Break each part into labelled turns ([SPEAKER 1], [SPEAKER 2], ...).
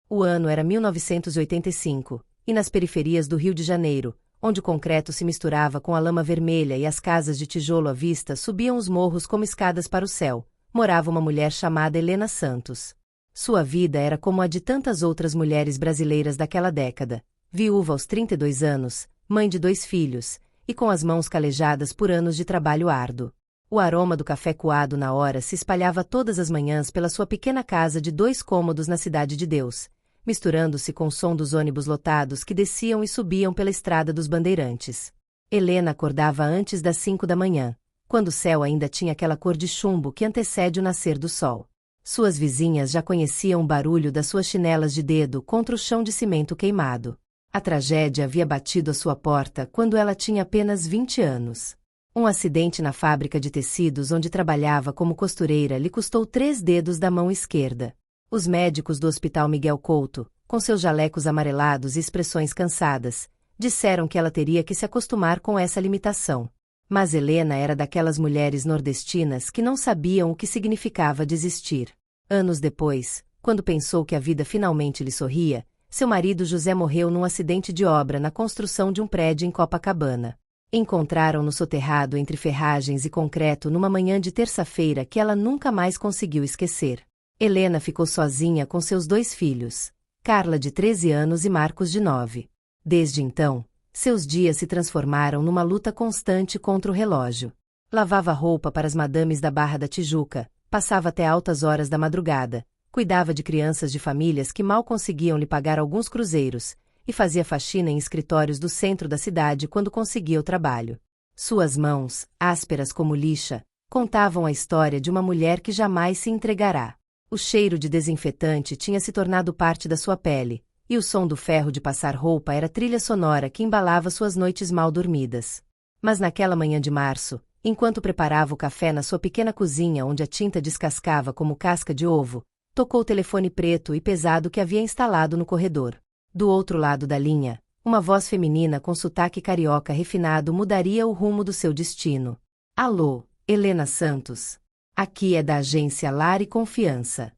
[SPEAKER 1] O ano era 1985, e nas periferias do Rio de Janeiro, onde o concreto se misturava com a lama vermelha e as casas de tijolo à vista subiam os morros como escadas para o céu, morava uma mulher chamada Helena Santos. Sua vida era como a de tantas outras mulheres brasileiras daquela década, viúva aos 32 anos, mãe de 2 filhos, e com as mãos calejadas por anos de trabalho árduo. O aroma do café coado na hora se espalhava todas as manhãs pela sua pequena casa de 2 cômodos na Cidade de Deus, misturando-se com o som dos ônibus lotados que desciam e subiam pela Estrada dos Bandeirantes. Helena acordava antes das 5 da manhã, quando o céu ainda tinha aquela cor de chumbo que antecede o nascer do sol. Suas vizinhas já conheciam o barulho das suas chinelas de dedo contra o chão de cimento queimado. A tragédia havia batido à sua porta quando ela tinha apenas 20 anos. Um acidente na fábrica de tecidos onde trabalhava como costureira lhe custou 3 dedos da mão esquerda. Os médicos do Hospital Miguel Couto, com seus jalecos amarelados e expressões cansadas, disseram que ela teria que se acostumar com essa limitação. Mas Helena era daquelas mulheres nordestinas que não sabiam o que significava desistir. Anos depois, quando pensou que a vida finalmente lhe sorria, seu marido José morreu num acidente de obra na construção de um prédio em Copacabana. Encontraram-no soterrado entre ferragens e concreto numa manhã de terça-feira que ela nunca mais conseguiu esquecer. Helena ficou sozinha com seus 2 filhos, Carla de 13 anos e Marcos de 9. Desde então, seus dias se transformaram numa luta constante contra o relógio. Lavava roupa para as madames da Barra da Tijuca, passava até altas horas da madrugada, cuidava de crianças de famílias que mal conseguiam lhe pagar alguns cruzeiros, e fazia faxina em escritórios do centro da cidade quando conseguia o trabalho. Suas mãos, ásperas como lixa, contavam a história de uma mulher que jamais se entregará. O cheiro de desinfetante tinha se tornado parte da sua pele, e o som do ferro de passar roupa era trilha sonora que embalava suas noites mal dormidas. Mas naquela manhã de março, enquanto preparava o café na sua pequena cozinha onde a tinta descascava como casca de ovo, tocou o telefone preto e pesado que havia instalado no corredor. Do outro lado da linha, uma voz feminina com sotaque carioca refinado mudaria o rumo do seu destino. Alô, Helena Santos. Aqui é da agência Lar e Confiança.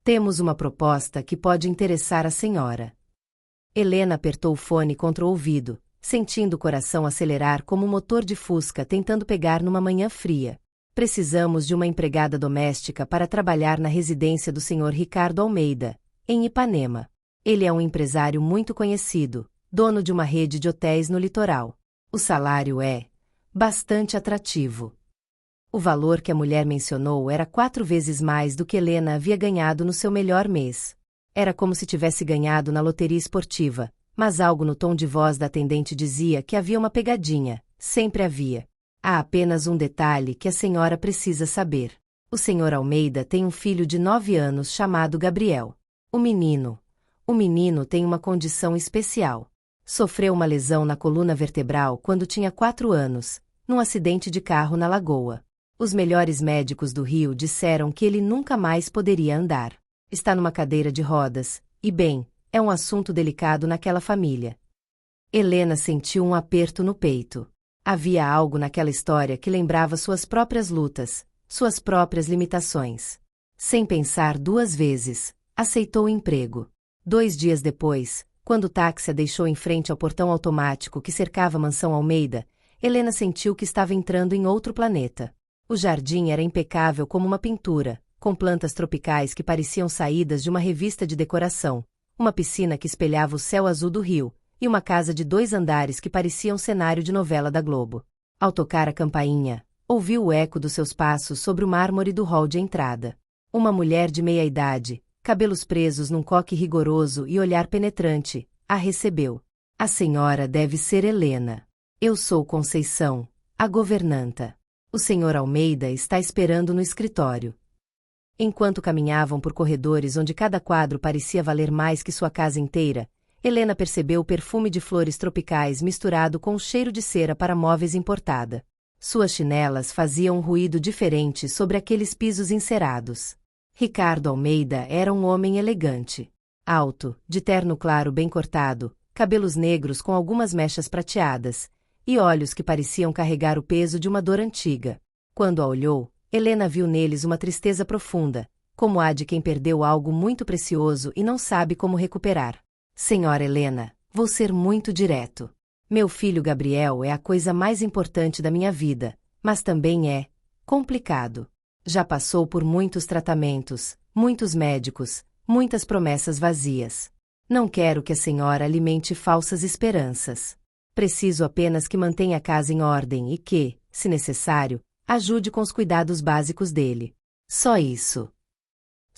[SPEAKER 1] Temos uma proposta que pode interessar a senhora. Helena apertou o fone contra o ouvido, sentindo o coração acelerar como um motor de fusca tentando pegar numa manhã fria. Precisamos de uma empregada doméstica para trabalhar na residência do Sr. Ricardo Almeida, em Ipanema. Ele é um empresário muito conhecido, dono de uma rede de hotéis no litoral. O salário é bastante atrativo. O valor que a mulher mencionou era 4 vezes mais do que Helena havia ganhado no seu melhor mês. Era como se tivesse ganhado na loteria esportiva, mas algo no tom de voz da atendente dizia que havia uma pegadinha, sempre havia. Há apenas um detalhe que a senhora precisa saber. O Sr. Almeida tem um filho de 9 anos chamado Gabriel. O menino tem uma condição especial. Sofreu uma lesão na coluna vertebral quando tinha 4 anos, num acidente de carro na Lagoa. Os melhores médicos do Rio disseram que ele nunca mais poderia andar. Está numa cadeira de rodas, e bem, é um assunto delicado naquela família. Helena sentiu um aperto no peito. Havia algo naquela história que lembrava suas próprias lutas, suas próprias limitações. Sem pensar 2 vezes, aceitou o emprego. 2 dias depois, quando o táxi a deixou em frente ao portão automático que cercava a mansão Almeida, Helena sentiu que estava entrando em outro planeta. O jardim era impecável como uma pintura, com plantas tropicais que pareciam saídas de uma revista de decoração, uma piscina que espelhava o céu azul do rio, e uma casa de 2 andares que parecia um cenário de novela da Globo. Ao tocar a campainha, ouviu o eco dos seus passos sobre o mármore do hall de entrada. Uma mulher de meia idade, cabelos presos num coque rigoroso e olhar penetrante, a recebeu. A senhora deve ser Helena. Eu sou Conceição, a governanta. O Sr. Almeida está esperando no escritório. Enquanto caminhavam por corredores onde cada quadro parecia valer mais que sua casa inteira, Helena percebeu o perfume de flores tropicais misturado com o cheiro de cera para móveis importada. Suas chinelas faziam um ruído diferente sobre aqueles pisos encerados. Ricardo Almeida era um homem elegante. Alto, de terno claro bem cortado, cabelos negros com algumas mechas prateadas, e olhos que pareciam carregar o peso de uma dor antiga. Quando a olhou, Helena viu neles uma tristeza profunda, Como há de quem perdeu algo muito precioso e não sabe como recuperar. Senhora Helena, vou ser muito direto. Meu filho Gabriel é a coisa mais importante da minha vida, mas também é complicado. Já passou por muitos tratamentos, muitos médicos, muitas promessas vazias. Não quero que a senhora alimente falsas esperanças. Preciso apenas que mantenha a casa em ordem e que, se necessário, ajude com os cuidados básicos dele. Só isso.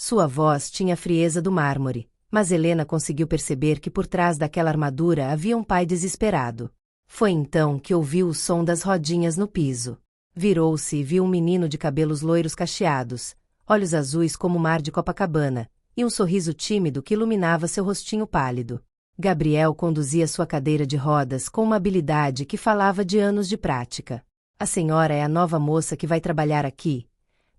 [SPEAKER 1] Sua voz tinha a frieza do mármore, mas Helena conseguiu perceber que por trás daquela armadura havia um pai desesperado. Foi então que ouviu o som das rodinhas no piso. Virou-se e viu um menino de cabelos loiros cacheados, olhos azuis como o mar de Copacabana, e um sorriso tímido que iluminava seu rostinho pálido. Gabriel conduzia sua cadeira de rodas com uma habilidade que falava de anos de prática. A senhora é a nova moça que vai trabalhar aqui?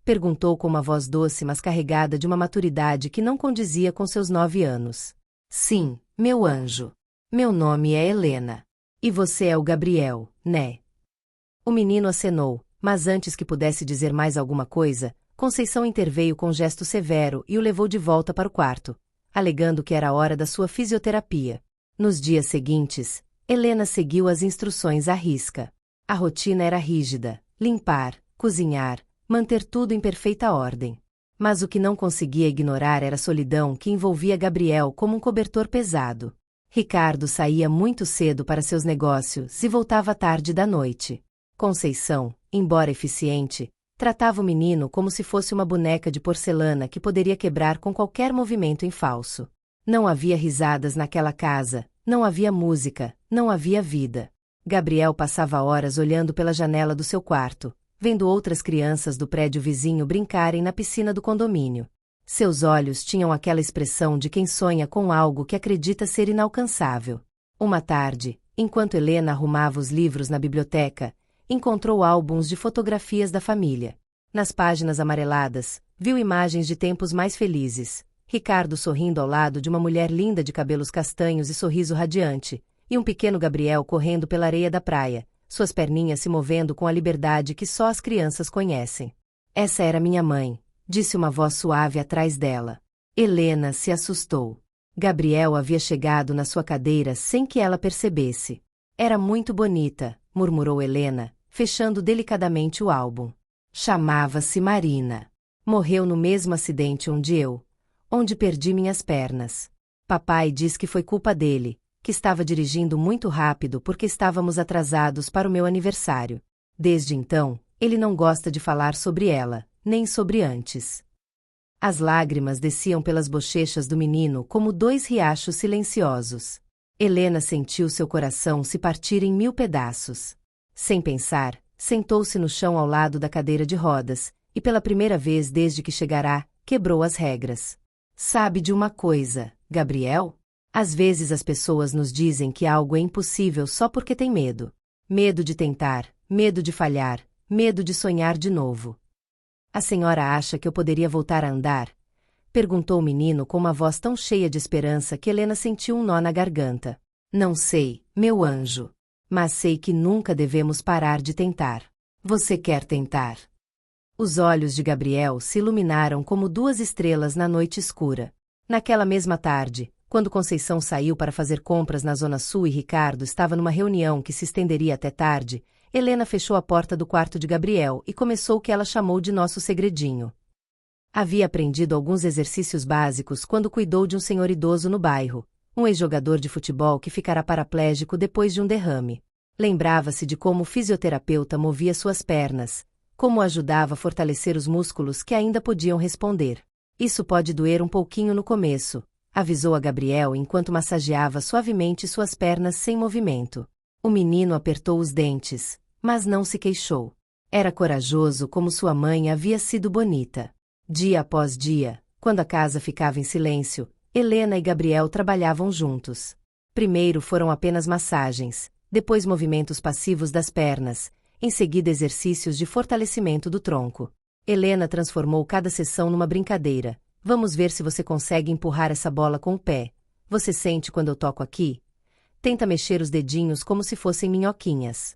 [SPEAKER 1] Perguntou com uma voz doce mas carregada de uma maturidade que não condizia com seus 9 anos. Sim, meu anjo. Meu nome é Helena. E você é o Gabriel, né? O menino acenou, mas antes que pudesse dizer mais alguma coisa, Conceição interveio com gesto severo e o levou de volta para o quarto, alegando que era a hora da sua fisioterapia. Nos dias seguintes, Helena seguiu as instruções à risca. A rotina era rígida: limpar, cozinhar, manter tudo em perfeita ordem. Mas o que não conseguia ignorar era a solidão que envolvia Gabriel como um cobertor pesado. Ricardo saía muito cedo para seus negócios e voltava tarde da noite. Conceição, embora eficiente, tratava o menino como se fosse uma boneca de porcelana que poderia quebrar com qualquer movimento em falso. Não havia risadas naquela casa, não havia música, não havia vida. Gabriel passava horas olhando pela janela do seu quarto, vendo outras crianças do prédio vizinho brincarem na piscina do condomínio. Seus olhos tinham aquela expressão de quem sonha com algo que acredita ser inalcançável. Uma tarde, enquanto Helena arrumava os livros na biblioteca, encontrou álbuns de fotografias da família. Nas páginas amareladas, viu imagens de tempos mais felizes. Ricardo sorrindo ao lado de uma mulher linda de cabelos castanhos e sorriso radiante, e um pequeno Gabriel correndo pela areia da praia, suas perninhas se movendo com a liberdade que só as crianças conhecem. Essa era minha mãe, disse uma voz suave atrás dela. Helena se assustou. Gabriel havia chegado na sua cadeira sem que ela percebesse. Era muito bonita, murmurou Helena, fechando delicadamente o álbum. Chamava-se Marina. Morreu no mesmo acidente onde perdi minhas pernas. Papai diz que foi culpa dele, que estava dirigindo muito rápido porque estávamos atrasados para o meu aniversário. Desde então, ele não gosta de falar sobre ela, nem sobre antes. As lágrimas desciam pelas bochechas do menino como 2 riachos silenciosos. Helena sentiu seu coração se partir em 1000 pedaços. Sem pensar, sentou-se no chão ao lado da cadeira de rodas, e pela primeira vez desde que chegará, quebrou as regras. Sabe de uma coisa, Gabriel? Às vezes as pessoas nos dizem que algo é impossível só porque tem medo. Medo de tentar, medo de falhar, medo de sonhar de novo. A senhora acha que eu poderia voltar a andar? Perguntou o menino com uma voz tão cheia de esperança que Helena sentiu um nó na garganta. Não sei, meu anjo. Mas sei que nunca devemos parar de tentar. Você quer tentar? Os olhos de Gabriel se iluminaram como 2 estrelas na noite escura. Naquela mesma tarde, quando Conceição saiu para fazer compras na Zona Sul e Ricardo estava numa reunião que se estenderia até tarde, Helena fechou a porta do quarto de Gabriel e começou o que ela chamou de nosso segredinho. Havia aprendido alguns exercícios básicos quando cuidou de um senhor idoso no bairro, um ex-jogador de futebol que ficará paraplégico depois de um derrame. Lembrava-se de como o fisioterapeuta movia suas pernas, como o ajudava a fortalecer os músculos que ainda podiam responder. Isso pode doer um pouquinho no começo, avisou a Gabriel enquanto massageava suavemente suas pernas sem movimento. O menino apertou os dentes, mas não se queixou. Era corajoso como sua mãe havia sido bonita. Dia após dia, quando a casa ficava em silêncio, Helena e Gabriel trabalhavam juntos. Primeiro foram apenas massagens, depois movimentos passivos das pernas, em seguida exercícios de fortalecimento do tronco. Helena transformou cada sessão numa brincadeira. Vamos ver se você consegue empurrar essa bola com o pé. Você sente quando eu toco aqui? Tenta mexer os dedinhos como se fossem minhoquinhas.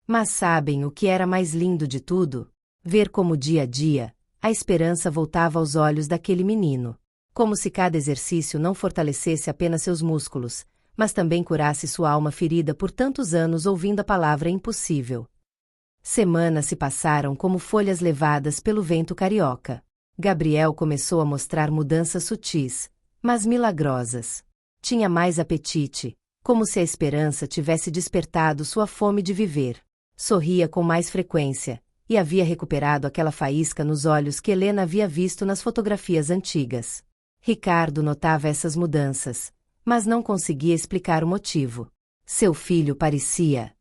[SPEAKER 1] Mas sabem o que era mais lindo de tudo? Ver como dia a dia, A esperança voltava aos olhos daquele menino. Como se cada exercício não fortalecesse apenas seus músculos, mas também curasse sua alma ferida por tantos anos ouvindo a palavra impossível. Semanas se passaram como folhas levadas pelo vento carioca. Gabriel começou a mostrar mudanças sutis, mas milagrosas. Tinha mais apetite, como se a esperança tivesse despertado sua fome de viver. Sorria com mais frequência, e havia recuperado aquela faísca nos olhos que Helena havia visto nas fotografias antigas. Ricardo notava essas mudanças, mas não conseguia explicar o motivo. Seu filho parecia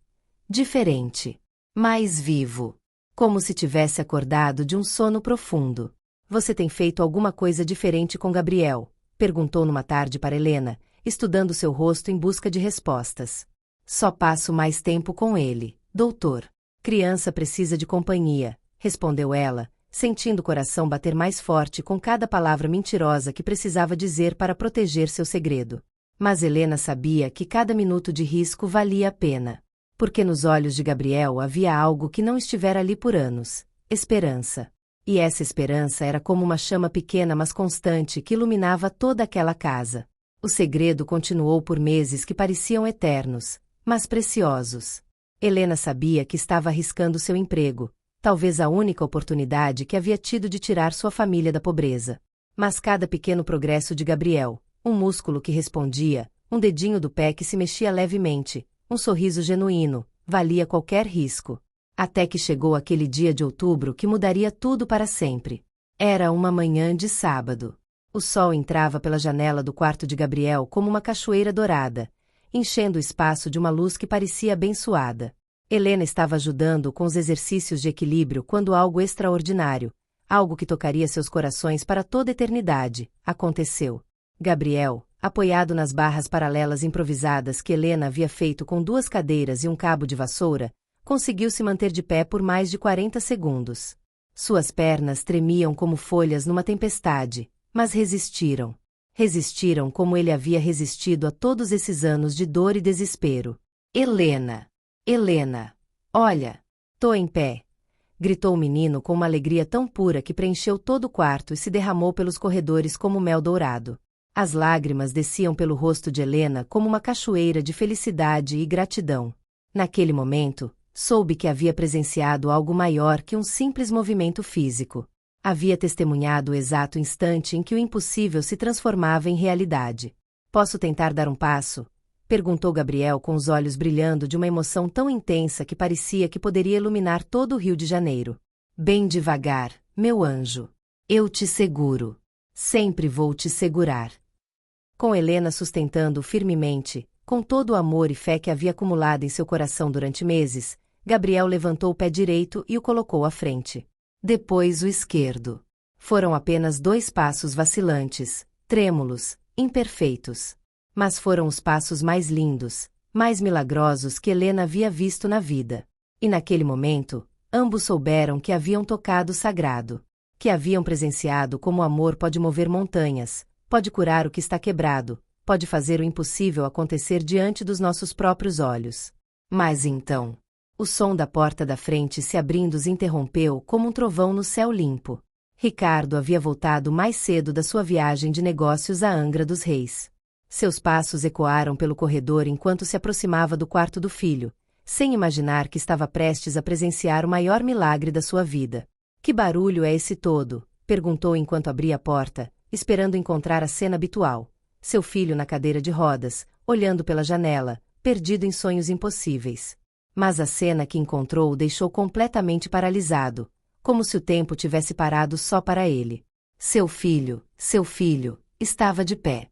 [SPEAKER 1] diferente, mais vivo, como se tivesse acordado de um sono profundo. Você tem feito alguma coisa diferente com Gabriel? Perguntou numa tarde para Helena, estudando seu rosto em busca de respostas. Só passo mais tempo com ele, doutor. Criança precisa de companhia, respondeu ela, sentindo o coração bater mais forte com cada palavra mentirosa que precisava dizer para proteger seu segredo. Mas Helena sabia que cada minuto de risco valia a pena. Porque nos olhos de Gabriel havia algo que não estivera ali por anos: esperança. E essa esperança era como uma chama pequena mas constante que iluminava toda aquela casa. O segredo continuou por meses que pareciam eternos, mas preciosos. Helena sabia que estava arriscando seu emprego, talvez a única oportunidade que havia tido de tirar sua família da pobreza. Mas cada pequeno progresso de Gabriel, um músculo que respondia, um dedinho do pé que se mexia levemente, um sorriso genuíno, valia qualquer risco. Até que chegou aquele dia de outubro que mudaria tudo para sempre. Era uma manhã de sábado. O sol entrava pela janela do quarto de Gabriel como uma cachoeira dourada, enchendo o espaço de uma luz que parecia abençoada. Helena estava ajudando com os exercícios de equilíbrio quando algo extraordinário, algo que tocaria seus corações para toda a eternidade, aconteceu. Gabriel, apoiado nas barras paralelas improvisadas que Helena havia feito com 2 cadeiras e um cabo de vassoura, conseguiu se manter de pé por mais de 40 segundos. Suas pernas tremiam como folhas numa tempestade, mas resistiram. Resistiram como ele havia resistido a todos esses anos de dor e desespero. Helena! Helena! Olha! Tô em pé! Gritou o menino com uma alegria tão pura que preencheu todo o quarto e se derramou pelos corredores como mel dourado. As lágrimas desciam pelo rosto de Helena como uma cachoeira de felicidade e gratidão. Naquele momento, soube que havia presenciado algo maior que um simples movimento físico. Havia testemunhado o exato instante em que o impossível se transformava em realidade. Posso tentar dar um passo? Perguntou Gabriel com os olhos brilhando de uma emoção tão intensa que parecia que poderia iluminar todo o Rio de Janeiro. Bem devagar, meu anjo. Eu te seguro. Sempre vou te segurar. Com Helena sustentando-o firmemente, com todo o amor e fé que havia acumulado em seu coração durante meses, Gabriel levantou o pé direito e o colocou à frente. Depois o esquerdo. Foram apenas 2 passos vacilantes, trêmulos, imperfeitos. Mas foram os passos mais lindos, mais milagrosos que Helena havia visto na vida. E naquele momento, ambos souberam que haviam tocado o sagrado. Que haviam presenciado como o amor pode mover montanhas, pode curar o que está quebrado, pode fazer o impossível acontecer diante dos nossos próprios olhos. Mas então, o som da porta da frente se abrindo os interrompeu como um trovão no céu limpo. Ricardo havia voltado mais cedo da sua viagem de negócios a Angra dos Reis. Seus passos ecoaram pelo corredor enquanto se aproximava do quarto do filho, sem imaginar que estava prestes a presenciar o maior milagre da sua vida. Que barulho é esse todo? Perguntou enquanto abria a porta, esperando encontrar a cena habitual. Seu filho na cadeira de rodas, olhando pela janela, perdido em sonhos impossíveis. Mas a cena que encontrou o deixou completamente paralisado, como se o tempo tivesse parado só para ele. Seu filho, estava de pé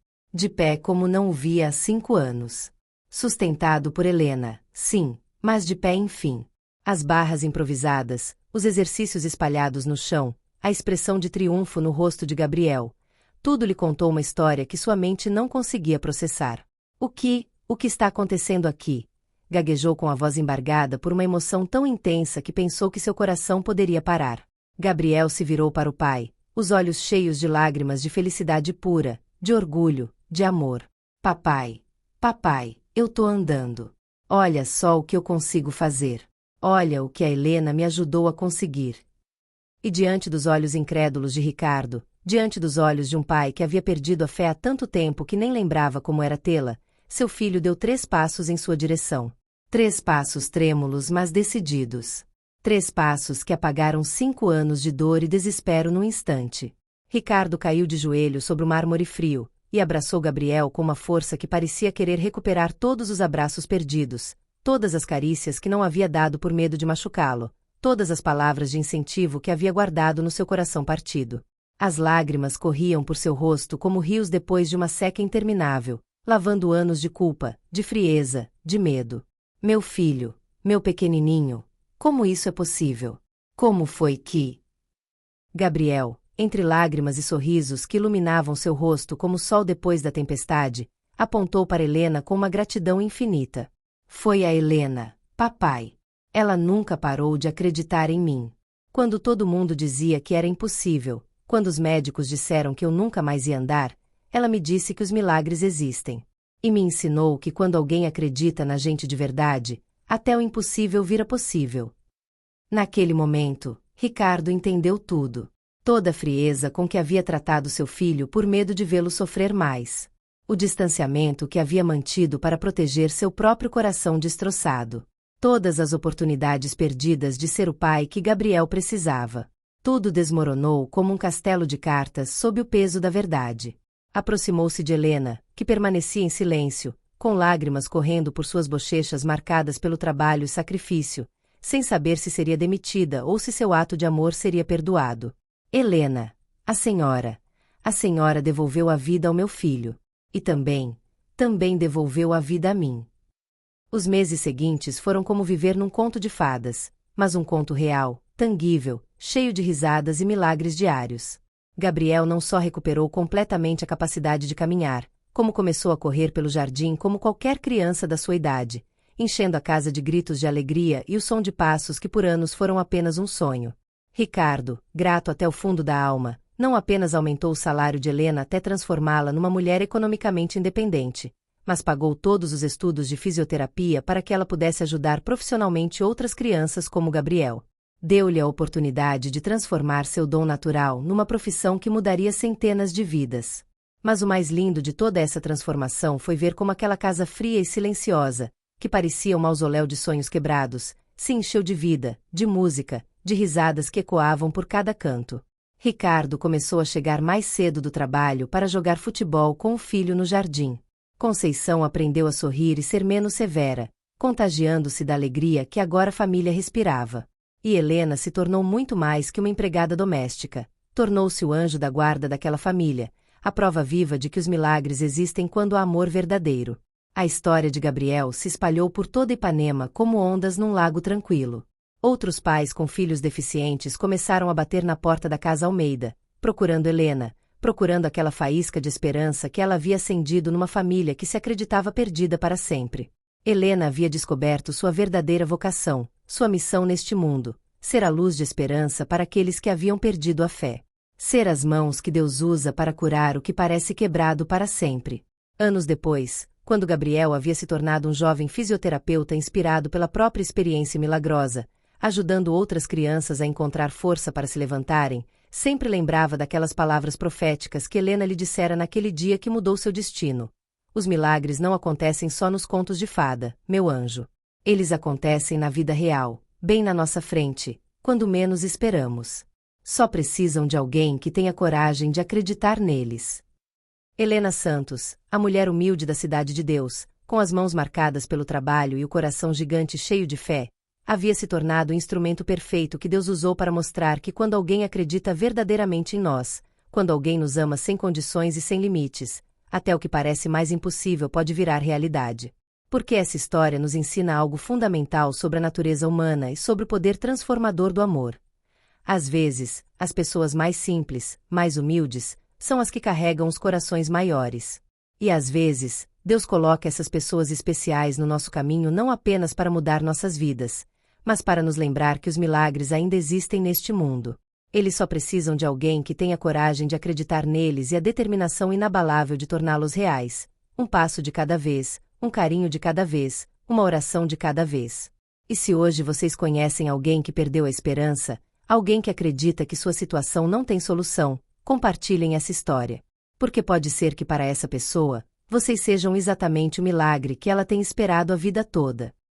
[SPEAKER 1] como não o via há 5 anos. Sustentado por Helena, sim, mas de pé enfim. As barras improvisadas, os exercícios espalhados no chão, a expressão de triunfo no rosto de Gabriel, tudo lhe contou uma história que sua mente não conseguia processar. O que está acontecendo aqui? Gaguejou com a voz embargada por uma emoção tão intensa que pensou que seu coração poderia parar. Gabriel se virou para o pai, os olhos cheios de lágrimas de felicidade pura, de orgulho, de amor. Papai, eu tô andando. Olha só o que eu consigo fazer. Olha o que a Helena me ajudou a conseguir. E diante dos olhos incrédulos de Ricardo, diante dos olhos de um pai que havia perdido a fé há tanto tempo que nem lembrava como era tê-la, seu filho deu 3 passos em sua direção. 3 passos trêmulos mas decididos. 3 passos que apagaram 5 anos de dor e desespero num instante. Ricardo caiu de joelho sobre o mármore frio, e abraçou Gabriel com uma força que parecia querer recuperar todos os abraços perdidos, todas as carícias que não havia dado por medo de machucá-lo, todas as palavras de incentivo que havia guardado no seu coração partido. As lágrimas corriam por seu rosto como rios depois de uma seca interminável, lavando anos de culpa, de frieza, de medo. Meu filho, meu pequenininho, como isso é possível? Como foi que... Gabriel, entre lágrimas e sorrisos que iluminavam seu rosto como o sol depois da tempestade, apontou para Helena com uma gratidão infinita. Foi a Helena, papai. Ela nunca parou de acreditar em mim. Quando todo mundo dizia que era impossível, quando os médicos disseram que eu nunca mais ia andar, ela me disse que os milagres existem. E me ensinou que quando alguém acredita na gente de verdade, até o impossível vira possível. Naquele momento, Ricardo entendeu tudo. Toda a frieza com que havia tratado seu filho por medo de vê-lo sofrer mais. O distanciamento que havia mantido para proteger seu próprio coração destroçado. Todas as oportunidades perdidas de ser o pai que Gabriel precisava. Tudo desmoronou como um castelo de cartas sob o peso da verdade. Aproximou-se de Helena, que permanecia em silêncio, com lágrimas correndo por suas bochechas marcadas pelo trabalho e sacrifício, sem saber se seria demitida ou se seu ato de amor seria perdoado. Helena, a senhora devolveu a vida ao meu filho. E também devolveu a vida a mim. Os meses seguintes foram como viver num conto de fadas, mas um conto real, tangível, cheio de risadas e milagres diários. Gabriel não só recuperou completamente a capacidade de caminhar, como começou a correr pelo jardim como qualquer criança da sua idade, enchendo a casa de gritos de alegria e o som de passos que por anos foram apenas um sonho. Ricardo, grato até o fundo da alma, não apenas aumentou o salário de Helena até transformá-la numa mulher economicamente independente, mas pagou todos os estudos de fisioterapia para que ela pudesse ajudar profissionalmente outras crianças como Gabriel. Deu-lhe a oportunidade de transformar seu dom natural numa profissão que mudaria centenas de vidas. Mas o mais lindo de toda essa transformação foi ver como aquela casa fria e silenciosa, que parecia um mausoléu de sonhos quebrados, se encheu de vida, de música, de risadas que ecoavam por cada canto. Ricardo começou a chegar mais cedo do trabalho para jogar futebol com o filho no jardim. Conceição aprendeu a sorrir e ser menos severa, contagiando-se da alegria que agora a família respirava. E Helena se tornou muito mais que uma empregada doméstica. Tornou-se o anjo da guarda daquela família, a prova viva de que os milagres existem quando há amor verdadeiro. A história de Gabriel se espalhou por toda Ipanema como ondas num lago tranquilo. Outros pais com filhos deficientes começaram a bater na porta da casa Almeida, procurando Helena, procurando aquela faísca de esperança que ela havia acendido numa família que se acreditava perdida para sempre. Helena havia descoberto sua verdadeira vocação, sua missão neste mundo, ser a luz de esperança para aqueles que haviam perdido a fé. Ser as mãos que Deus usa para curar o que parece quebrado para sempre. Anos depois, quando Gabriel havia se tornado um jovem fisioterapeuta inspirado pela própria experiência milagrosa, ajudando outras crianças a encontrar força para se levantarem, sempre lembrava daquelas palavras proféticas que Helena lhe dissera naquele dia que mudou seu destino. Os milagres não acontecem só nos contos de fada, meu anjo. Eles acontecem na vida real, bem na nossa frente, quando menos esperamos. Só precisam de alguém que tenha coragem de acreditar neles. Helena Santos, a mulher humilde da Cidade de Deus, com as mãos marcadas pelo trabalho e o coração gigante cheio de fé, havia se tornado o instrumento perfeito que Deus usou para mostrar que quando alguém acredita verdadeiramente em nós, quando alguém nos ama sem condições e sem limites, até o que parece mais impossível pode virar realidade. Porque essa história nos ensina algo fundamental sobre a natureza humana e sobre o poder transformador do amor. Às vezes, as pessoas mais simples, mais humildes, são as que carregam os corações maiores. E às vezes, Deus coloca essas pessoas especiais no nosso caminho não apenas para mudar nossas vidas, mas para nos lembrar que os milagres ainda existem neste mundo. Eles só precisam de alguém que tenha coragem de acreditar neles e a determinação inabalável de torná-los reais. Um passo de cada vez, um carinho de cada vez, uma oração de cada vez. E se hoje vocês conhecem alguém que perdeu a esperança, Alguém que acredita que sua situação não tem solução, compartilhem essa história. Porque pode ser que para essa pessoa, vocês sejam exatamente o milagre que ela tem esperado a vida toda.